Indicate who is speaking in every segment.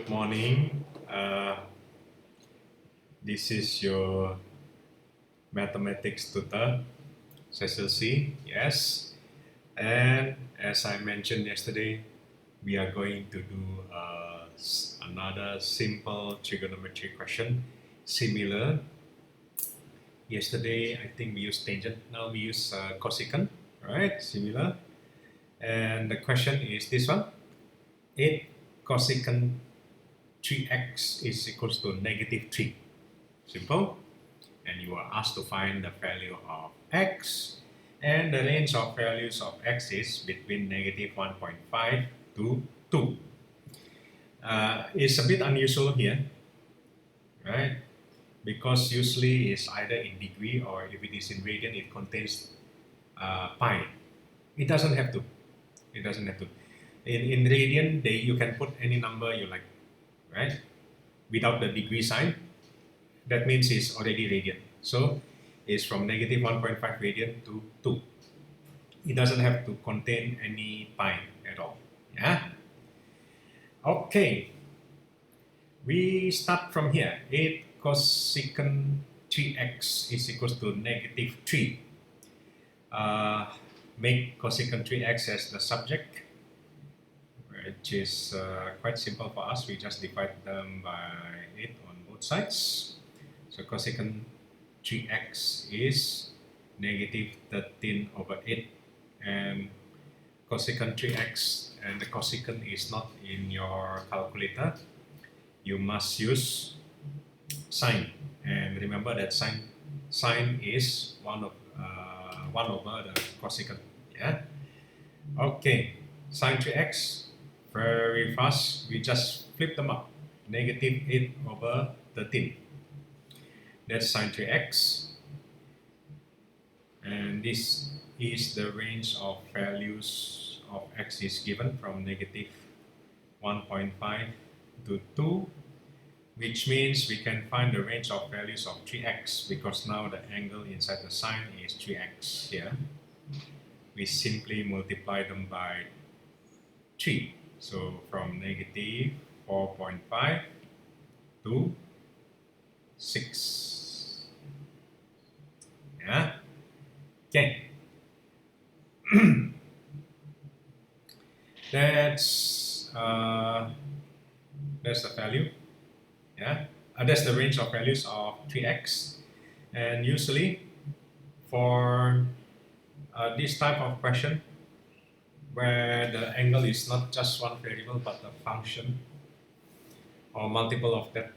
Speaker 1: Good morning. This is your mathematics tutor, cecilsie. Yes. And as I mentioned yesterday, we are going to do another simple trigonometry question. Similar. Yesterday, I think we used tangent. Now we use cosecant. Right? Similar. And the question is this one. 8 cosecant 3x is equals to -3. Simple. And you are asked to find the value of x, and the range of values of x is between -1.5 to 2. It's a bit unusual here, right? Because usually it's either in degree, or if it is in radian, it contains pi. It doesn't have to. It doesn't have to. In radian, you can put any number you like, right? Without the degree sign. That means it's already radian. So it's from -1.5 radian to 2. It doesn't have to contain any pi at all. Yeah. Okay. We start from here. 8 cosecant 3x is equals to -3. Make cosecant 3x as the subject, which is quite simple for us. We just divide them by 8 on both sides. So cosecant 3x is -13/8, and cosecant 3x, and the cosecant is not in your calculator. You must use sine, and remember that sine is 1 over the cosecant. Yeah. Okay. Sine 3x, very fast. We just flip them up. -8/13. That's sine 3x, and this is the range of values of x is given from -1.5 to 2, which means we can find the range of values of 3x, because now the angle inside the sine is 3x here. We simply multiply them by 3. So from -4.5 to 6. Yeah. Okay. That's the value. Yeah. That's the range of values of 3x. And usually for this type of question, where the angle is not just one variable but a function or multiple of that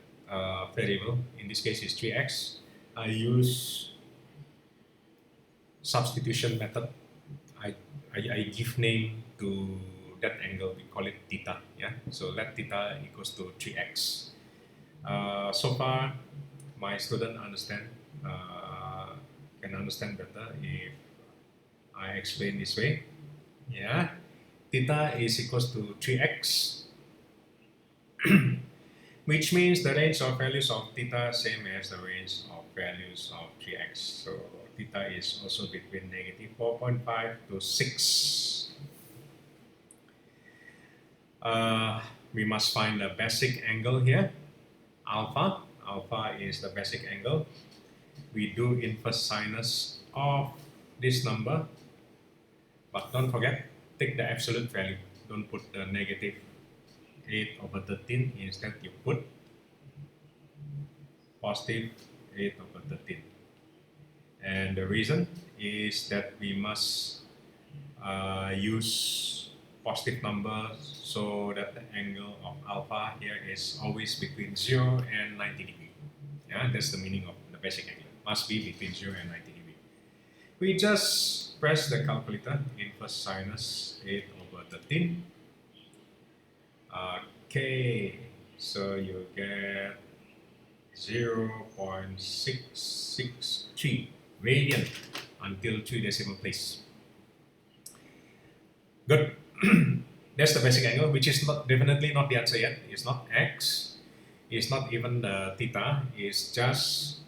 Speaker 1: variable, in this case is 3x, I use substitution method. I give name to that angle. We call it theta. Yeah. So let theta equals to 3x. So far, my student can understand better if I explain this way. Yeah. Theta is equals to 3x, which means the range of values of theta same as the range of values of 3x. So theta is also between -4.5 to 6. We must find the basic angle here, alpha. Alpha is the basic angle. We do inverse sinus of this number, but don't forget, take the absolute value. Don't put the -8/13. Instead, you put +8/13. And the reason is that we must use positive numbers so that the angle of alpha here is always between 0 and 90 degrees. Yeah, that's the meaning of the basic angle. Must be between 0 and 90 degrees. We just press the calculator, inverse sinus 8/13. Okay, so you get 0.663 radian until 3 decimal place. Good. That's the basic angle, which is definitely not the answer yet. It's not x. It's not even the theta. It's just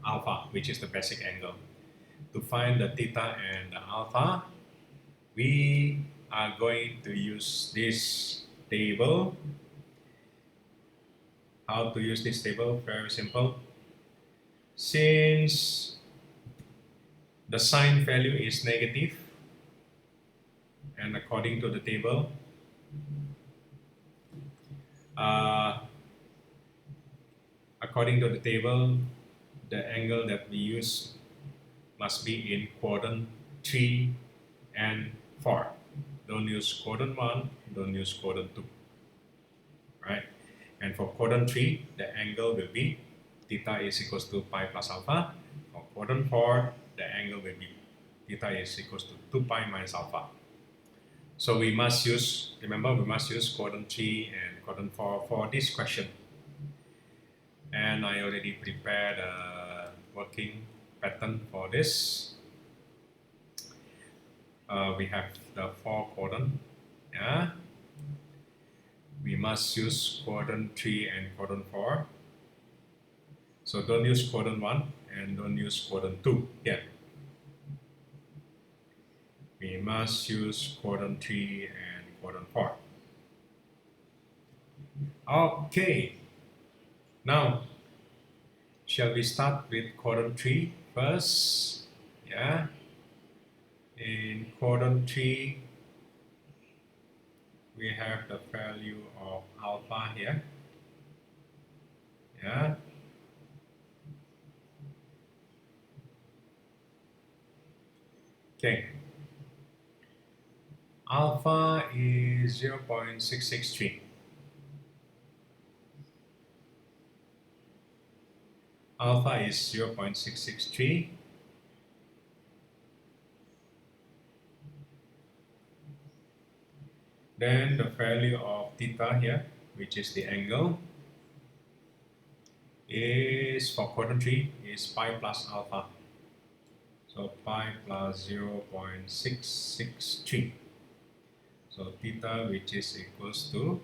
Speaker 1: alpha, which is the basic angle. To find the theta and the alpha, we are going to use this table How to use this table? Very simple. Since the sign value is negative, and according to the table, uh, the angle that we use must be in quadrant 3 and 4. Don't use quadrant 1, don't use quadrant 2. Right? And for quadrant 3, the angle will be theta is equals to pi plus alpha. For quadrant 4, the angle will be theta is equals to 2 pi minus alpha. So we must use, remember, we must use quadrant 3 and quadrant 4 for this question. And I already prepared a working pattern for this. We have the 4 quadrant. Yeah. We must use quadrant 3 and quadrant 4. So don't use quadrant 1 and don't use quadrant 2 here. We must use quadrant 3 and quadrant 4. Okay. Now, shall we start with quadrant 3 first? Yeah. In quadrant 3, we have the value of alpha here. Yeah. Okay. Alpha is 0.663. Alpha is 0.663. Then the value of theta here, which is the angle, is for quadrant 3 is pi plus alpha. So pi plus 0.663. So theta, which is equals to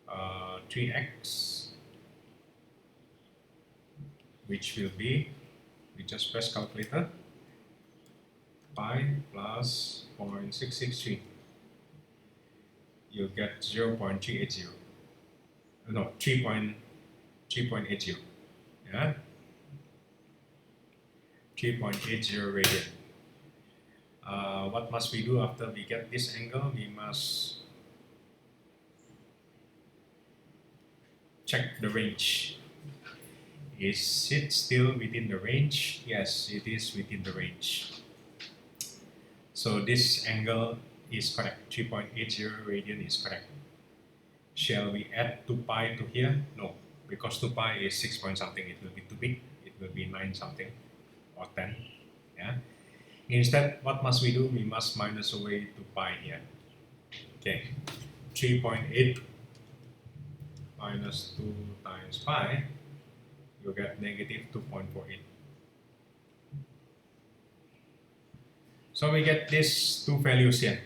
Speaker 1: 3x, which will be, we just press calculator, pi plus 0.663. You get 0.380. No, 3.80. Yeah, 3.80 radian. What must we do after we get this angle? We must check the range. Is it still within the range? Yes, it is within the range. So this angle is correct. 3.80 radian is correct. Shall we add 2 pi to here? No, because 2 pi is 6 point something. It will be too big. It will be 9 something or 10. Yeah. Instead, what must we do? We must minus away 2 pi here. Okay, 3.8 minus 2 times pi, you get negative 2.48. So we get these two values here.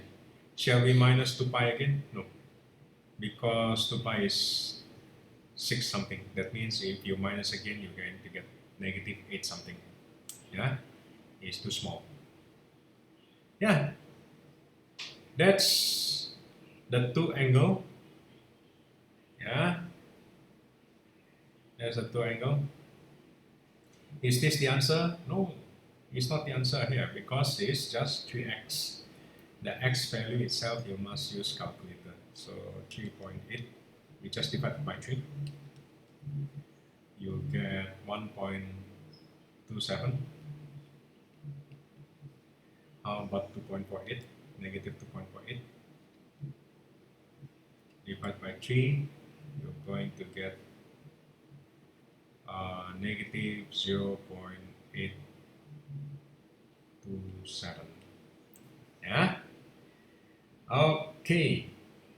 Speaker 1: Shall we minus 2 pi again? No, because 2 pi is 6 something. That means if you minus again, you're going to get negative 8 something. Yeah, it's too small. Yeah, that's the two angle. Yeah, there's a two angle. Is this the answer? No, it's not the answer here because it's just 3x. The x value itself you must use calculator. So 3.8, we just divide by 3. You get 1.27. How about 2.48? Negative 2.48. Divide by 3, you're going to get negative 0.827. Yeah? Okay,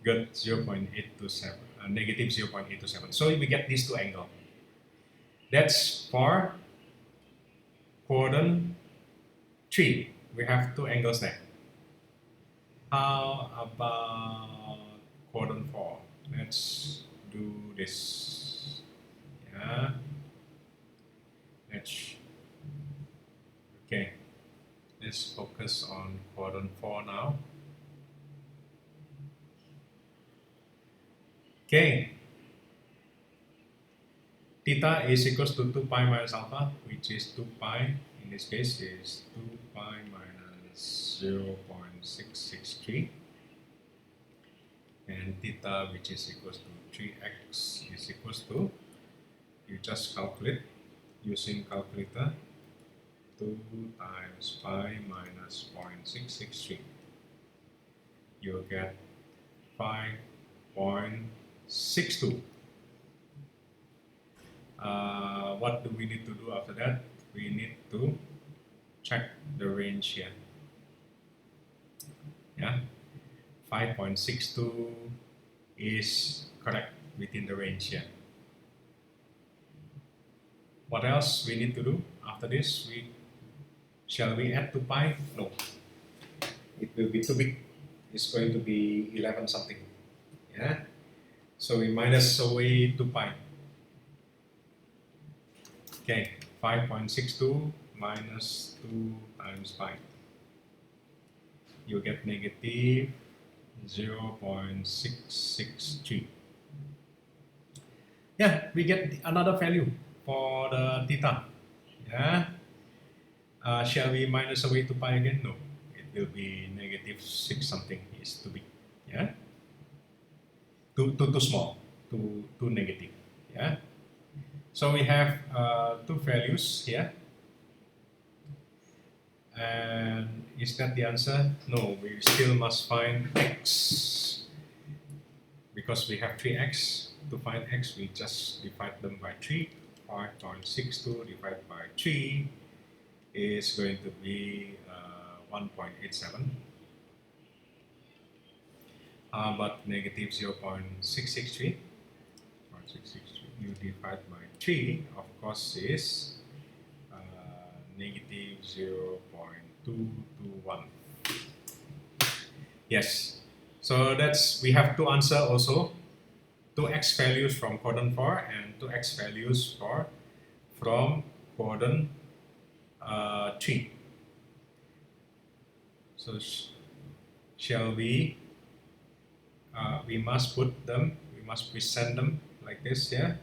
Speaker 1: good. 0.827, negative 0.827. So we get these two angles. That's for quadrant 3. We have two angles there. How about quadrant 4? Let's do this. Yeah. Okay. Let's focus on quadrant 4 now. Okay. theta is equals to 2 pi minus alpha, which is 2 pi, in this case is 2 pi minus 0.663, and theta, which is equals to 3x, is equals to, you just calculate using calculator, 2 times pi minus 0.663, you'll get 5.62. What do we need to do after that? We need to check the range here. Yeah, 5.62 is correct within the range here. What else we need to do after this? Shall we add 2 pi? No, it will be too big. It's going to be 11 something. Yeah, so we minus away 2 pi. Okay, 5.62 minus 2 times pi. You get negative 0.663. Yeah, we get another value for the theta. Yeah. Shall we minus away 2 pi again? No, it will be negative 6 something. It's too big. Yeah. Too small. Too negative. Yeah. So we have two values here. And is that the answer? No, we still must find x. Because we have 3x. To find x, we just divide them by 3. 5.62 divided by 3 is going to be 1.87. But negative 0.663. You divide by 3, of course, is negative 0.221. Yes, so we have to answer also 2x values from quadrant 4 and 2x values from quadrant 3. So shall we? We must put them. We must present them like this. Yeah.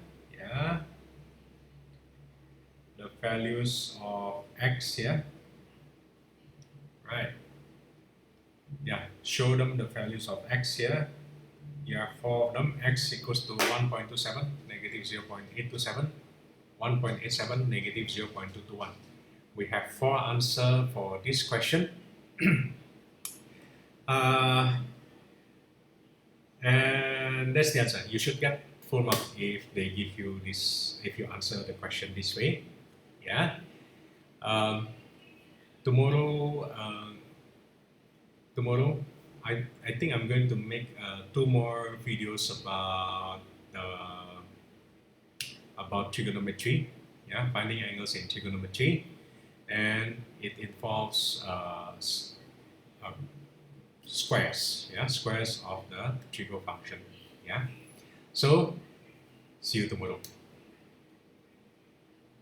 Speaker 1: The values of x here, right? Yeah, show them the values of x here. You have 4 of them. X equals to 1.27, negative 0.827, 1.87, negative 0.221. We have 4 answers for this question. And that's the answer. You should get full mark if they give you this, if you answer the question this way. Yeah. Tomorrow, I think I'm going to make 2 more videos about trigonometry. Yeah, finding angles in trigonometry, and it involves squares. Yeah, squares of the trigo function. Yeah. So see you tomorrow.